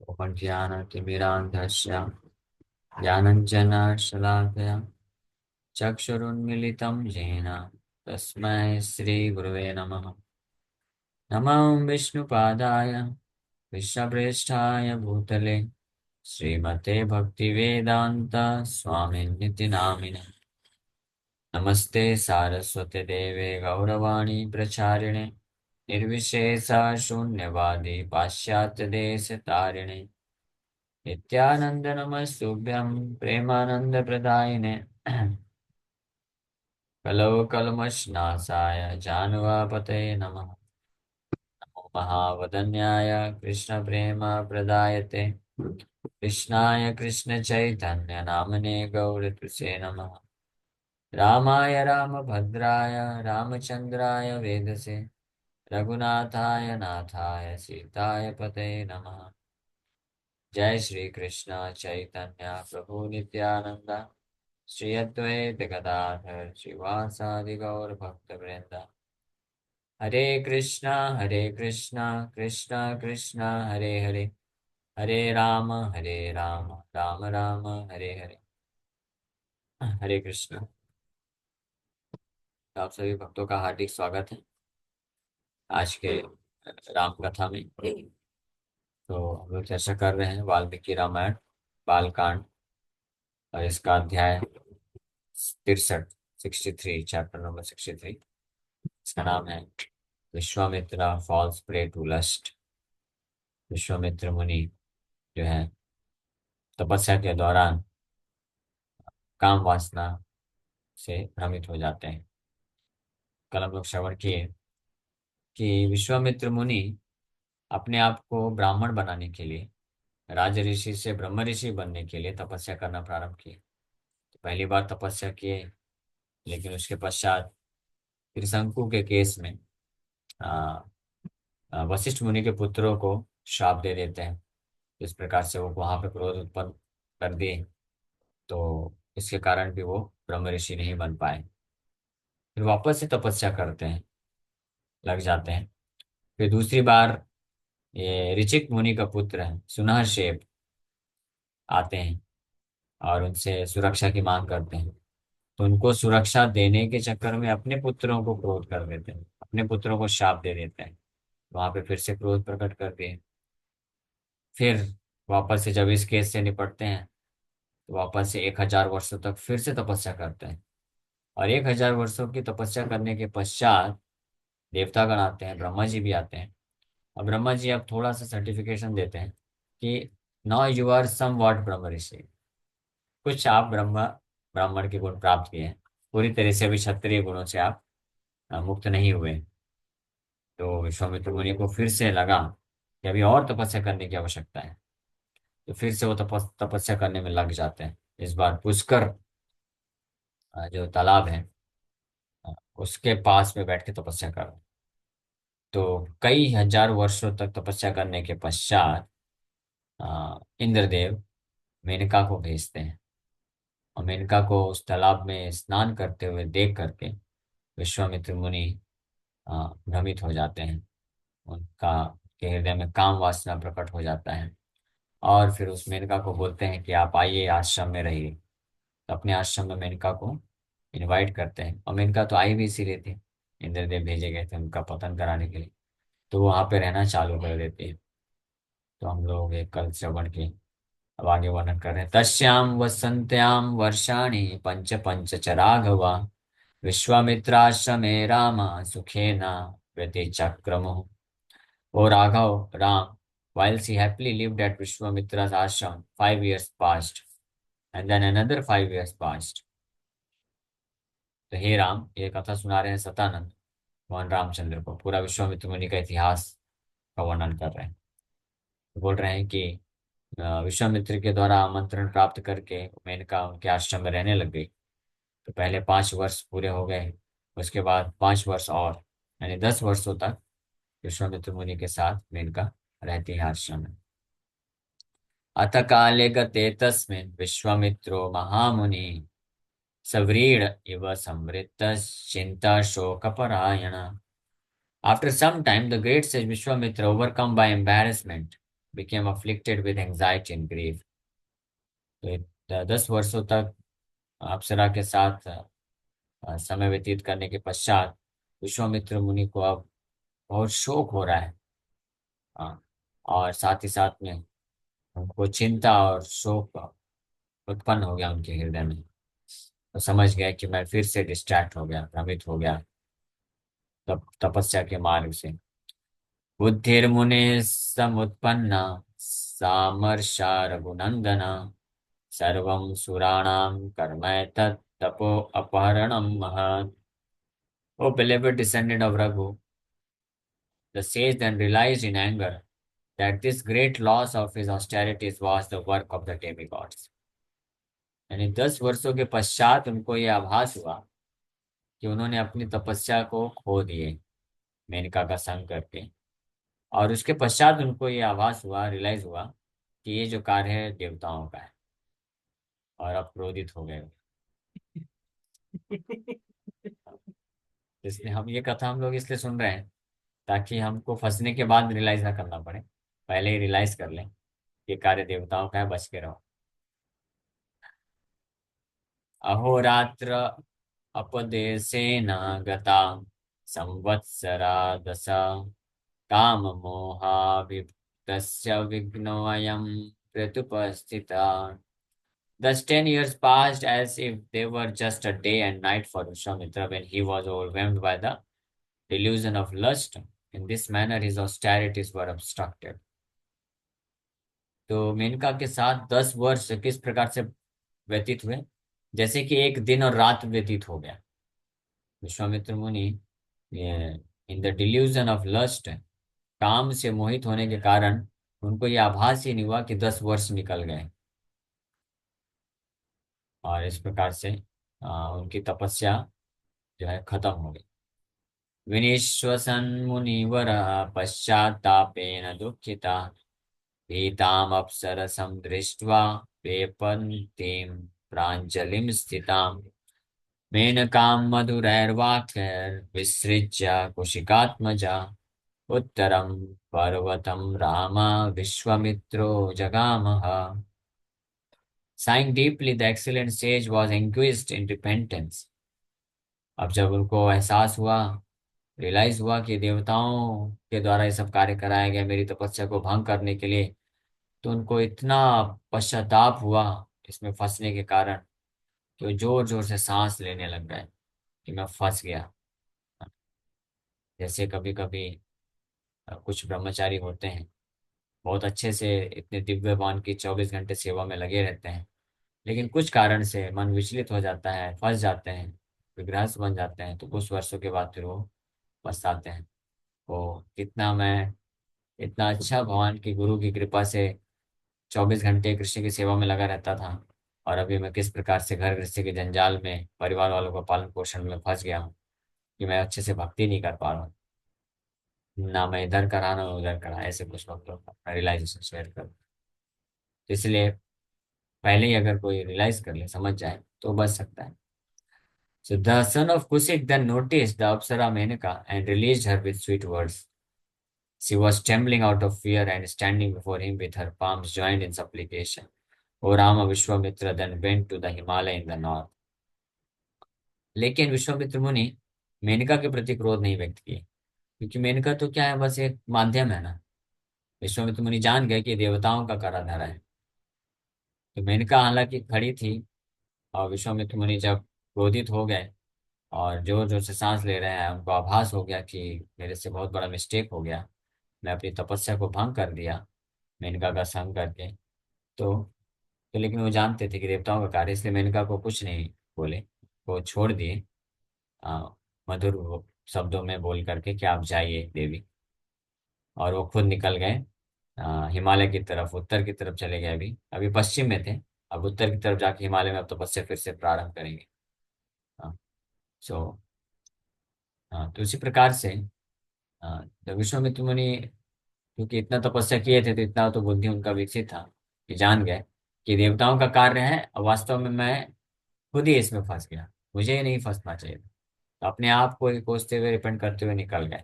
ज्ञानतिमिरान्धस्य ज्ञानञ्जनशलाकया चक्षुरुन्मिलितं येन तस्मै श्रीगुरवे नमः। नमो विष्णुपादाय विश्वप्रेष्ठाय भूतले श्रीमते भक्तिवेदान्त स्वामिनिति नामिने। नमस्ते सारस्वते देवे गौरवाणी प्रचारिणे निर्विशेषा शून्यवादी पाश्चात्यदेशतारिणे नित्यानंद नमस्तुभ्यं प्रेमानंदप्रदायिने कलौ कल्मषनाशाय जानवापतये नमः। महावदन्याय कृष्णप्रेमप्रदायते कृष्णाय कृष्णचैतन्य नामने गौरतुसे नमः। रामाय रामभद्राय रामचन्द्राय वेदसे रघुनाथाय नाथाय सीताय पतये नमः। जय श्री कृष्ण चैतन्य प्रभु नित्यानंद श्री अद्वैत गदाधर श्रीवासादि गौर भक्त वृंद। हरे कृष्णा कृष्णा कृष्णा हरे हरे हरे राम राम राम हरे हरे। हरे कृष्णा। आप सभी भक्तों का हार्दिक स्वागत है आज के राम कथा में। तो हम लोग चर्चा कर रहे हैं वाल्मीकि रामायण बालकांड और इसका अध्याय 63, 63, चैप्टर नंबर 63। इसका नाम है Vishwamitra falls prey to lust. Vishwamitra मुनि जो है तपस्या के दौरान काम वासना से भ्रमित हो जाते हैं। कल हम लोग श्रवण किए कि विश्वामित्र मुनि अपने आप को ब्राह्मण बनाने के लिए राज ऋषि से ब्रह्म ऋषि बनने के लिए तपस्या करना प्रारंभ किए। तो पहली बार तपस्या किए, लेकिन उसके पश्चात त्रिशंकु के केस में आ, वशिष्ठ मुनि के पुत्रों को श्राप दे देते हैं। इस प्रकार से वो वहां पे क्रोध उत्पन्न कर दिए, तो इसके कारण भी वो ब्रह्म ऋषि नहीं बन पाए। फिर वापस से तपस्या करते हैं, लग जाते हैं। फिर दूसरी बार ये ऋचिक मुनि का पुत्र है सुनहरशेप आते हैं और उनसे सुरक्षा की मांग करते हैं। तो उनको सुरक्षा देने के चक्कर में अपने पुत्रों को क्रोध कर देते हैं, अपने पुत्रों को शाप दे देते हैं। वहां पे फिर से क्रोध प्रकट करते हैं। फिर वापस से जब इस केस से निपटते हैं तो वापस से 1000 वर्षों तक फिर से तपस्या करते हैं। और 1000 वर्षों की तपस्या करने के पश्चात देवतागण आते हैं, ब्रह्मा जी भी आते हैं। और ब्रह्मा जी अब थोड़ा सा सर्टिफिकेशन देते हैं कि now you are somewhat Brahma rishi. कुछ आप ब्राह्मण के गुण प्राप्त किए हैं, पूरी तरह से अभी क्षत्रिय गुणों से आप मुक्त नहीं हुए। तो विश्वामित्र मुनि को फिर से लगा कि अभी और तपस्या करने की आवश्यकता है। तो फिर से वो तपस्या करने में लग जाते हैं। इस बार पुष्कर जो तालाब है उसके पास में बैठ के तपस्या कर रहे हैं। तो कई हजार वर्षों तक तपस्या करने के पश्चात इंद्रदेव मेनका को भेजते हैं। और मेनका को उस तालाब में स्नान करते हुए देख करके विश्वामित्र मुनि भ्रमित हो जाते हैं। उनका के हृदय में काम वासना प्रकट हो जाता है। और फिर उस मेनका को बोलते हैं कि आप आइए आश्रम में रहिए। तो अपने आश्रम में मेनका को इनवाइट करते हैं। और मेनका तो आई भी इसीलिए थी, इंद्रदेव भेजे गए थे उनका पतन कराने के लिए। तो वो वहां पे रहना चालू कर देते हैं। तो हम लोग एक कल श्रवण के अब आगे वर्णन कर रहे हैं। तस्याम वसंत्याम वर्षाणि पंच पंच च राघवा विश्वामित्राश्रमे राम सुखेन व्यतिचक्रमुः। O Raghav, Ram, whilst he happily lived at Vishwamitra's ashram, 5 years passed, and then another 5 years passed. तो हे राम, ये कथा सुना रहे हैं सतानंद भगवान रामचंद्र को, पूरा विश्वामित्र मुनि का इतिहास का वर्णन कर रहे हैं। तो बोल रहे हैं कि विश्वामित्र के द्वारा आमंत्रण प्राप्त करके मेनका उनके आश्रम में रहने लग गई। तो पहले 5 वर्ष पूरे हो गए, उसके बाद 5 वर्ष और, यानी 10 वर्षों तक विश्वामित्र मुनि के साथ मेनका रहती है आश्रम में। अथ काले गते तस्मिन् विश्वामित्रो महामुनि सव्रीड इव संवृत्तश्चिन्ताशोकपरायण। After some time, the great sage Vishwamitra, overcome by embarrassment, became afflicted with anxiety and grief. तो 10 वर्षों तक अप्सरा के साथ समय व्यतीत करने के पश्चात विश्वामित्र मुनि को अब बहुत शोक हो रहा है। हाँ, और साथ ही साथ में उनको चिंता और शोक उत्पन्न हो गया उनके हृदय में। तो समझ गए कि मैं फिर से डिस्ट्रैक्ट हो गया, भ्रमित हो गया तब तपस्या के मार्ग से। बुद्धिर्मुने समुत्पन्ना सामर्षा रघुनंदना सर्वं सुराणां कर्मैतत् तपो अपहरणं महत्। O beloved descendant of Raghu, the sage then realized in anger that this great loss of his austerities was the work of the demigods। यानी 10 वर्षों के पश्चात उनको ये आभास हुआ कि उन्होंने अपनी तपस्या को खो दिए मेनका का संग करके। और उसके पश्चात उनको ये आभास हुआ, रियलाइज हुआ कि ये जो कार्य है देवताओं का है, और अब क्रोधित हो गए। इसलिए हम ये कथा हम लोग इसलिए सुन रहे हैं ताकि हमको फंसने के बाद रियलाइज ना करना पड़े, पहले ही रियलाइज कर लें कि कार्य देवताओं का है, बच के रहो। अहोरात्र अपदेशेन गता संवत्सरा दश काम मोहाभितस्य विघ्नोऽयं प्रत्युपस्थिता। Thus 10 years passed as if they were just a day and night for Vishwamitra when he was overwhelmed by the delusion of lust. In this manner his austerities were obstructed। तो मेनका के साथ 10 वर्ष किस प्रकार से व्यतीत हुए, जैसे कि एक दिन और रात व्यतीत हो गया। Vishwamitra muni in the delusion of lust, काम से मोहित होने के कारण उनको ये आभास ही नहीं हुआ कि 10 वर्ष निकल गए। और इस प्रकार से उनकी तपस्या जो है खत्म हो गई। विनिश्वसन मुनिवर पश्चात्तापेन दुःखिता भीताम् अप्सरसं दृष्ट्वा वेपन्तीं प्राञ्जलिं स्थिताम् मेनकां मधुरैर्वाक्यैर्विसृज्य कुशिकात्मजा उत्तरं पर्वतं Rama विश्वामित्रो जगामः। Sighing deeply, the excellent sage was engrossed in repentance। अब जब उनको एहसास हुआ, रियलाइज हुआ कि देवताओं के द्वारा ये सब कार्य कराया गया मेरी तपस्या को भंग करने के लिए, तो उनको इतना पश्चाताप हुआ इसमें फंसने के कारण कि वो जोर जोर से सांस लेने लग गए कि मैं फंस गया। जैसे कभी कभी कुछ ब्रह्मचारी होते हैं, बहुत अच्छे से इतने दिव्यमान की 24 घंटे सेवा में लगे रहते हैं, लेकिन कुछ कारण से मन विचलित हो जाता है, फंस जाते हैं, विग्रहस्थ बन जाते हैं, तो कुछ वर्षों के बाद फिर वो पछताते हैं। वो कितना मैं इतना अच्छा भगवान की गुरु की कृपा से 24 घंटे कृष्ण की सेवा में लगा रहता था, और अभी मैं किस प्रकार से घर गृहस्थी के जंजाल में परिवार वालों का पालन पोषण में फंस गया हूँ कि मैं अच्छे से भक्ति नहीं कर पा रहा हूँ, ना मैं इधर करा ना उधर करा। ऐसे कुछ लोग तो अपना रियलाइजेशन शेयर कर, इसलिए पहले ही अगर कोई रियलाइज कर ले, समझ जाए, तो बच सकता है। So the son of Kusik then noticed the Apsara Menaka and released her with sweet words। She was trembling out of fear and standing before him with her palms joined in supplication। O Rama, Vishwamitra then went to the Himalaya in the north। लेकिन विश्वामित्र मुनि मेनका के प्रति क्रोध नहीं व्यक्त किए, क्योंकि मेनका तो क्या है, बस एक माध्यम है ना। विश्वामित्र मुनि जान गए कि देवताओं का करा धरा है। तो मेनका हालांकि खड़ी थी, और विश्वामित्र मुनि जब क्रोधित हो गए और जोर जोर से सांस ले रहे हैं, उनको आभास हो गया कि मेरे से बहुत बड़ा मिस्टेक हो गया, मैं अपनी तपस्या को भंग कर दिया मेनका का संग करके। तो लेकिन वो जानते थे कि देवताओं का कार्य, इसलिए मेनका को कुछ नहीं बोले, वो छोड़ दिए आ, मधुर शब्दों में बोल करके कि आप जाइए देवी। और वो खुद निकल गए हिमालय की तरफ, उत्तर की तरफ चले गए। अभी अभी पश्चिम में थे, अब उत्तर की तरफ जाके हिमालय में अब तपस्या फिर से प्रारंभ करेंगे। हाँ, सो हाँ, तो इसी प्रकार से जब विश्वामित्र मुनि क्योंकि इतना तपस्या किए थे, तो इतना तो बुद्धि उनका विकसित था कि जान गए कि देवताओं का कार्य है, और वास्तव में मैं खुद ही इसमें फंस गया, मुझे ही नहीं फंसना चाहिए था। तो अपने आप को ही कोसते हुए, रिपेंट करते हुए निकल गए।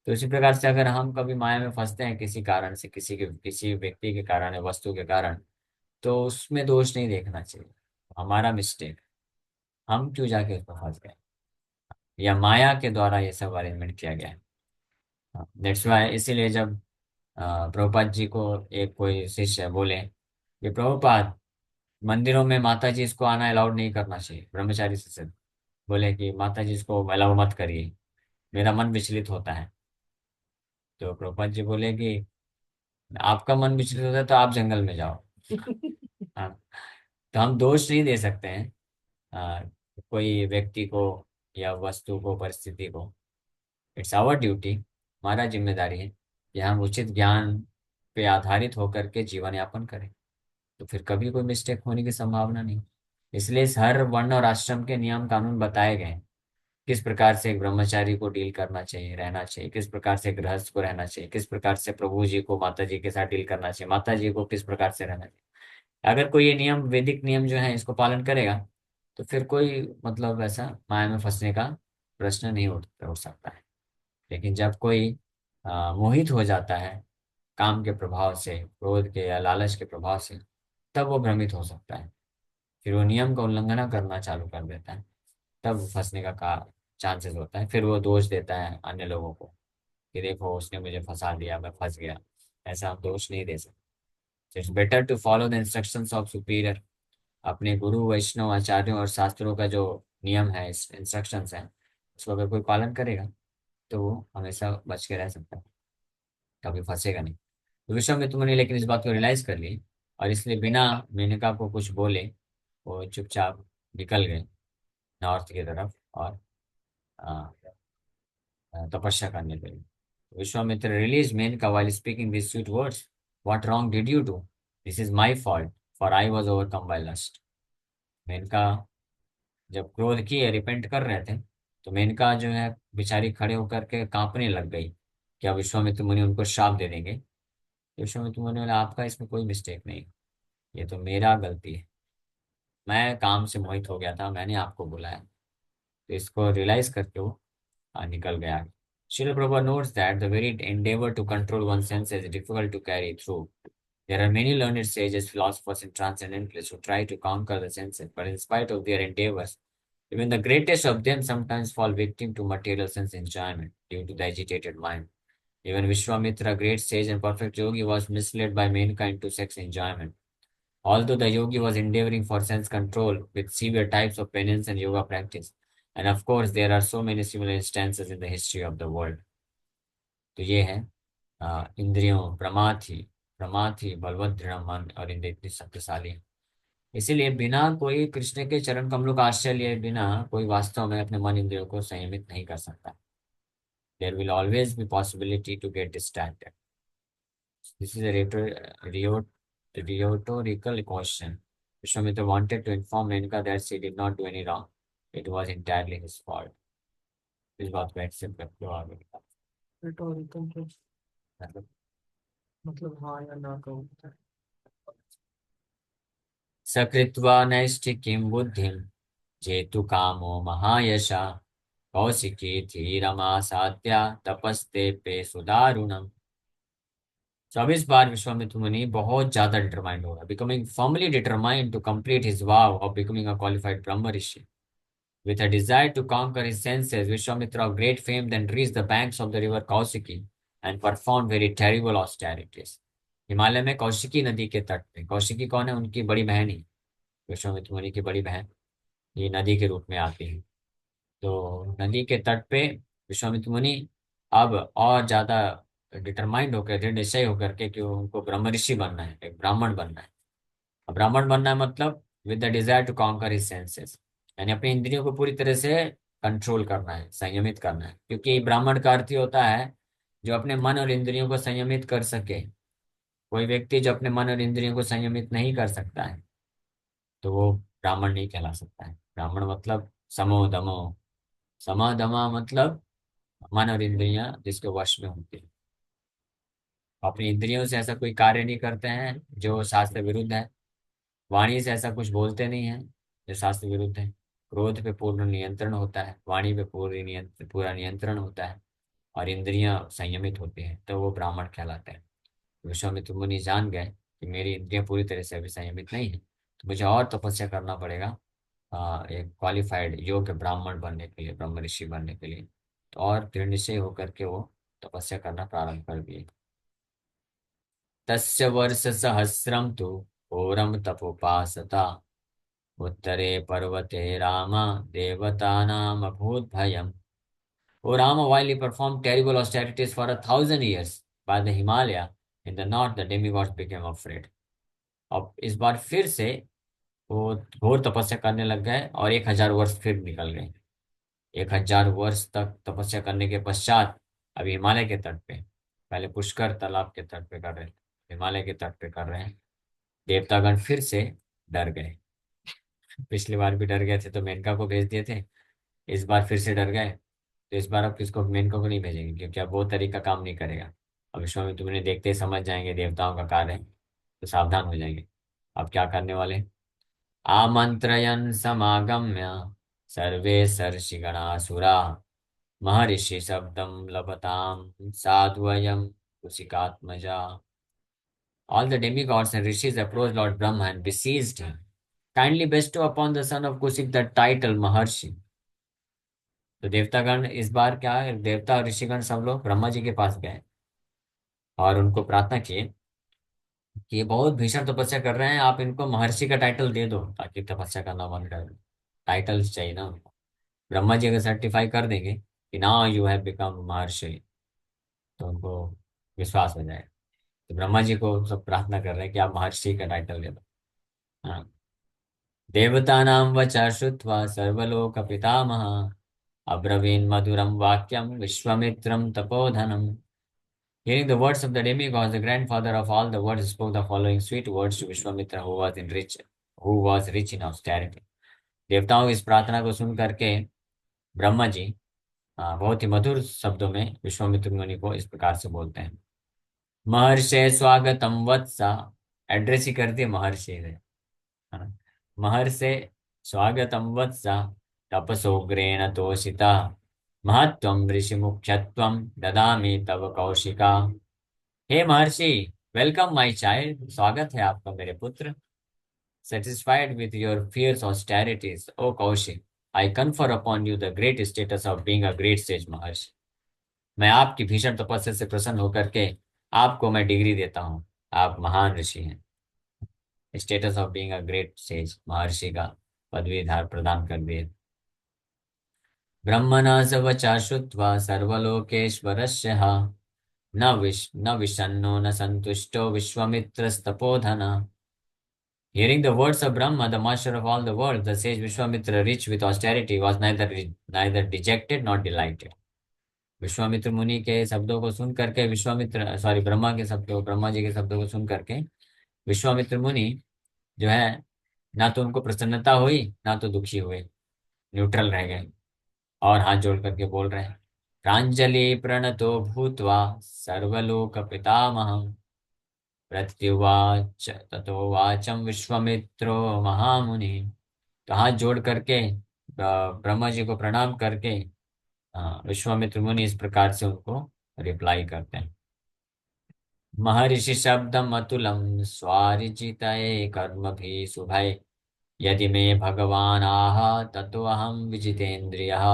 तो इसी प्रकार से अगर हम कभी माया में फंसते हैं किसी कारण से, किसी व्यक्ति के कारण या वस्तु के कारण, तो उसमें दोष नहीं देखना चाहिए, हमारा मिस्टेक, हम क्यों जाके उसमें फंस गए, या माया के द्वारा ये सब अरेंजमेंट किया गया है। दैट्स वाई, इसीलिए जब प्रभुपाद जी को एक कोई शिष्य बोले कि प्रभुपाद, मंदिरों में माता जी इसको आना अलाउड नहीं करना चाहिए, ब्रह्मचारी शिष्य बोले कि माता जी इसको अलाउ मत करिए, मेरा मन विचलित होता है। तो प्रभुपाद जी बोले कि आपका मन विचलित होता है तो आप जंगल में जाओ। हाँ, तो हम दोष नहीं दे सकते हैं आ, कोई व्यक्ति को या वस्तु को, परिस्थिति को। इट्स आवर ड्यूटी, हमारा जिम्मेदारी है कि हम उचित ज्ञान पे आधारित होकर के जीवन यापन करें, तो फिर कभी कोई मिस्टेक होने की संभावना नहीं। इसलिए इस हर वर्ण और आश्रम के नियम कानून बताए गए हैं, किस प्रकार से एक ब्रह्मचारी को डील करना चाहिए, रहना चाहिए, किस प्रकार से गृहस्थ को रहना चाहिए, किस प्रकार से प्रभु जी को माता जी के साथ डील करना चाहिए, माता जी को किस प्रकार से रहना चाहिए। अगर कोई ये नियम, वैदिक नियम जो है, इसको पालन करेगा, तो फिर कोई मतलब ऐसा माया में फंसने का प्रश्न नहीं उठ सकता है। लेकिन जब कोई मोहित हो जाता है काम के प्रभाव से, क्रोध के या लालच के प्रभाव से, तब वो भ्रमित हो सकता है, फिर वो नियम का उल्लंघन करना चालू कर देता है, तब फंसने का चांसेस होता है। फिर वो दोष देता है अन्य लोगों को कि देखो उसने मुझे फंसा दिया, मैं फंस गया। ऐसा हम दोष नहीं दे सकते। It's better to follow the instructions of superior. अपने गुरु, वैष्णव, आचार्यों और शास्त्रों का जो नियम है, इंस्ट्रक्शंस है, उसको अगर कोई पालन करेगा तो वो हमेशा बच के रह सकता है, कभी फंसेगा नहीं। तो विश्वामित्र मुनि लेकिन इस बात को रियलाइज कर लिए, और इसलिए बिना मेनका को कुछ बोले वो चुपचाप निकल गए नॉर्थ की तरफ, और तपस्या करने लगे। Vishwamitra release Menaka while speaking these sweet words. What wrong did you do? This is my fault, for I was overcome by lust. Menaka जब क्रोध किए, रिपेंट कर रहे थे, तो मेनका जो है बेचारी खड़े होकर के कांपने लग गई। क्या विश्वामित्र मुनि उनको श्राप दे देंगे? तो विश्वामित्र मुनि बोले आपका इसमें कोई मिस्टेक नहीं, ये तो मेरा गलती है, मैं काम से मोहित हो गया था, मैंने आपको बुलाया। तो इसको रियलाइज करके वो निकल गया। Srila Prabhupada notes that the very endeavor to control one's senses is difficult to carry through. There are many learned sages, philosophers, and transcendentalists who try to conquer the senses, but in spite of their endeavors, even the greatest of them sometimes fall victim to material sense enjoyment due to the agitated mind. Even Vishwamitra, great sage and perfect yogi, was misled by mankind to sex enjoyment. Although the yogi was endeavoring for sense control with severe types of penance and yoga practice. And of course, there are so many similar instances in the history of the world. तो ये है इंद्रियों प्रमाथी, प्रमाथी बलवत दृढ़ मन, और इंद्रिय इतनी शक्तिशाली है। इसीलिए बिना कोई कृष्ण के चरण कमलों का आश्रय लिए बिना कोई वास्तव में अपने मन इंद्रियों को संयमित नहीं कर सकता। There will always be possibility to get distracted. This is rhetorical question. Vishwamitra wanted to inform Menka that she did not do any wrong. It was entirely his fault. इस बात को एक्सेप्ट करके वो आगे बढ़ा। रिटोरिकल क्वेश्चन मतलब मतलब हाँ या ना का होता है। सकृत्वा नैष्ठिकीं बुद्धिं जेतु कामो महायशा कौशिकी धीरमासाद्या तपस्ते पे सुदारुणम। 24 बार विश्वामित्र मुनि बहुत ज्यादा डिटरमाइंड होगा, becoming firmly determined to complete his vow of becoming a qualified Brahma rishi. With a desire to conquer his senses, Vishwamitra of great fame then reached the banks of the river Kausiki and performed very terrible austerities. Himalaya में कौशिकी नदी के तट पे, कौशिकी कौन है? उनकी बड़ी बहन ही, विश्वामित्र मुनि की बड़ी बहन, ये नदी के रूप में आती है। तो नदी के तट पे विश्वामित्र मुनि अब और ज्यादा डिटरमाइंड होकर, दृढ़ निश्चय होकर के कि उनको ब्रह्म ऋषि बनना है, एक ब्राह्मण बनना है। अब ब्राह्मण बनना है मतलब with the desire to conquer his senses, यानी अपनी इंद्रियों को पूरी तरह से कंट्रोल करना है, संयमित करना है। क्योंकि ब्राह्मण का अर्थ ही होता है जो अपने मन और इंद्रियों को संयमित कर सके। कोई व्यक्ति जो अपने मन और इंद्रियों को संयमित नहीं कर सकता है, तो वो ब्राह्मण नहीं कहला सकता है। ब्राह्मण मतलब समो दमो, समा दमा मतलब मन और इंद्रियां जिसके वश में होती है, अपनी इंद्रियों से ऐसा कोई कार्य नहीं करते हैं जो शास्त्र विरुद्ध है, वाणी से ऐसा कुछ बोलते नहीं है जो शास्त्र विरुद्ध है। क्रोध पे पूर्ण नियंत्रण होता है, वाणी पे पूरा नियंत्रण होता है, और इंद्रियां संयमित होती हैं तो वो ब्राह्मण कहलाते हैं। विश्वामित्र मुनि जान गए कि मेरी इंद्रियां पूरी तरह से अभी संयमित नहीं है, तो मुझे और तपस्या करना पड़ेगा एक क्वालिफाइड योग्य ब्राह्मण बनने के लिए, ब्रह्म ऋषि बनने के लिए। तो और दृढ़ निश्चय होकर के वो तपस्या करना प्रारंभ कर दिए। तस्य वर्ष सहस्रम तु घोरम तपोपासता, उत्तरे पर्वते राम देवतानाम अभूत भयम्। O Rama, while he performed terrible austerities for 1,000 years by the Himalaya in the north, the demigods became afraid. अब इस बार फिर से वो घोर तपस्या करने लग गए और 1,000 वर्ष फिर निकल गए। 1,000 वर्ष तक तपस्या करने के पश्चात अभी हिमालय के तट पे, पहले पुष्कर तालाब के तट पे कर रहे थे, हिमालय के तट पे कर रहे हैं। देवतागण फिर से डर गए। पिछली बार भी डर गए थे तो मेनका को भेज दिए थे, इस बार फिर से डर गए। तो इस बार अब किसको, मेनका को नहीं भेजेंगे, क्योंकि अब वो तरीका काम नहीं करेगा। अब विश्वामित्र मुनि देखते ही समझ जाएंगे देवताओं का कार्य है, तो सावधान हो जाएंगे। अब क्या करने वाले, आमंत्रयन् समागम्य सर्वे सर्षिगणासुरा, महर्षि शब्दं लभतां साधुवयं कुशिकात्मजा। All the demigods and rishis approached Lord Brahma and beseeched him, kindly bestow upon the son of Kusik the title Maharshi. तो देवतागण इस बार क्या है, देवता और ऋषिगण सब लोग ब्रह्मा जी के पास गए और उनको प्रार्थना की कि ये बहुत भीषण तपस्या कर रहे हैं, आप इनको महर्षि का टाइटल दे दो ताकि तपस्या करना बंद कर दें। टाइटल्स चाहिए ना उनको। ब्रह्मा जी अगर सर्टिफाई कर देंगे कि ना यू हैव बिकम महर्षि, तो उनको विश्वास हो जाएगा। तो ब्रह्मा जी को सब प्रार्थना कर रहे हैं कि आप महर्षि का टाइटल दे दो। हाँ। देवतानां वचा श्रुत्वा सर्वलोक पितामह, अब्रवीन् मधुरं वाक्यं विश्वामित्रं तपोधनम्। Hearing the words of the demigods, the grandfather of all the words spoke the following sweet words to Vishwamitra, who was rich in austerity. देवताओं की इस प्रार्थना को सुन करके ब्रह्मा जी बहुत ही मधुर शब्दों में विश्वामित्र मुनि को इस प्रकार से बोलते हैं। महर्षे स्वागतम वत्सा, एड्रेस ही कर दिए महर्षि ने, है ना। महर्षे स्वागतम वत्सा, तपसोग्रेण तोषिता, महत्वं ऋषि मुख्यत्वं ददामि तव कौशिका। हे महर्षि, वेलकम माय चाइल्ड, स्वागत है आपका मेरे पुत्र। Satisfied with your fierce austerities O Kaushik, I confer upon you the great status of being a great sage Maharshi. मैं आपकी भीषण तपस्या से प्रसन्न होकर के आपको मैं डिग्री देता हूँ, आप महान ऋषि हैं। Status of being a great sage, महर्षि का पदवी धार प्रदान कर दिए। ब्रह्मणा स वचा श्रुत्वा सर्वलोकेश्वरस्य न विषन्नो न संतुष्टो विश्वामित्रस्तपोधन। Hearing the words of Brahma, the master of all the world, the sage Vishwamitra, rich with austerity, was neither dejected nor delighted. Vishwamitra मुनि के शब्दों को सुन करके ब्रह्मा के शब्दों, ब्रह्मा जी के शब्दों को सुन करके विश्वामित्र मुनि जो है, ना तो उनको प्रसन्नता हुई ना तो दुखी हुए, न्यूट्रल रह गए और हाथ जोड़ करके बोल रहे हैं। प्रांजलि प्रणतो भूत्वा सर्वलोक पितामह, प्रत्युवाच ततो वाचम विश्वामित्रो महामुनि। तो हाथ जोड़ करके ब्रह्मा जी को प्रणाम करके विश्वामित्र मुनि इस प्रकार से उनको रिप्लाई करते हैं। महर्षि शब्दम अतुलम स्वारिजितये कर्म भी शुभय, यदि मे भगवान आह ततो अहम विजितेन्द्रियः।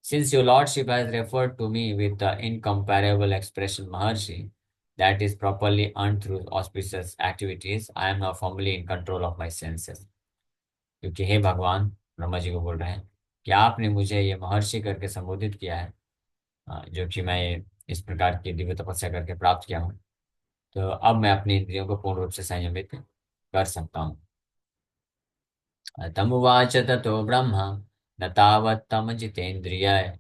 Since your lordship has referred to me with the incomparable expression Maharshi, that is properly earned through auspicious activities, I am now firmly in control of my senses. क्योंकि हे भगवान, ब्रह्मा जी को बोल रहे हैं कि आपने मुझे ये महर्षि करके संबोधित किया है, जो कि मैं इस प्रकार की दिव्य तपस्या करके प्राप्त किया हूँ, तो अब मैं अपनी इंद्रियों को पूर्ण रूप से संयमित कर सकता हूँ। तमुवाच ततो ब्रह्मा न तावत्तम जितेन्द्रियाय,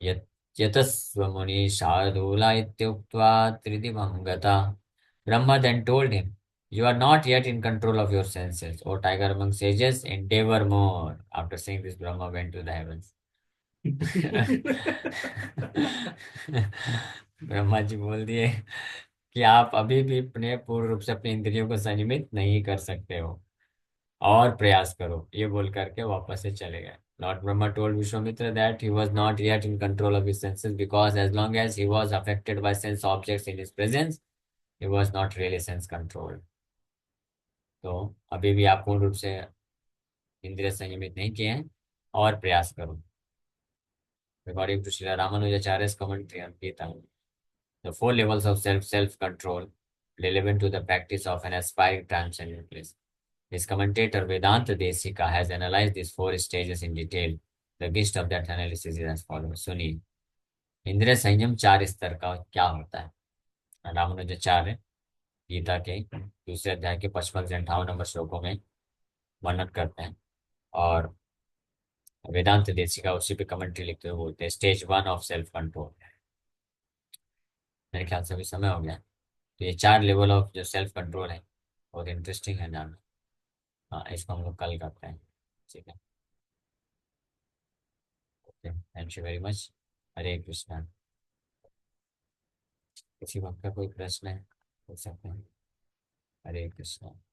यत् यतस्वमुनि शार्दूला इत्युक्त्वा त्रिदिवं गता। Brahma then told him, you are not yet in control of your senses. O tiger among sages, endeavor more. After saying this, Brahma went to the heavens. Brahma ji बोल दिए कि आप अभी भी अपने पूर्ण रूप से अपनी इंद्रियों को संयमित नहीं कर सकते हो, और प्रयास करो। ये बोल करके वापस से चले गए। Lord Brahma told Vishwamitra that he was not yet in control of his senses because as long as he was affected by sense objects in his presence, he was not really sense controlled. तो अभी भी आप पूर्ण रूप से इंद्रिय संयमित नहीं किए हैं और प्रयास करो. According to Srila Ramanujacharya's commentary on Gita, the four levels of self-control relevant to the practice of an aspiring transcendent bliss. His commentator Vedanta Desika has analyzed these four stages in detail. The gist of that analysis is as follows. सुनिए. इंद्रिय संयम चार स्तर का क्या होता है. रामानुजाचार्य गीता के दूसरे अध्याय के 55 से 58 नंबर श्लोकों में वर्णन करते हैं. और वेदांत देशिका उसी पे कमेंट्री लिखते हुए बोलते हैं स्टेज 1 ऑफ सेल्फ कंट्रोल. मेरे ख्याल से अभी समय हो गया. तो ये चार लेवल ऑफ जो सेल्फ कंट्रोल है बहुत इंटरेस्टिंग है जानना. हाँ, इसको हम लोग कल करते हैं. ठीक है. Okay, thank you very much. Hare Krishna. किसी वक्त का कोई प्रश्न है पूछ सकते हैं. हरे कृष्णा.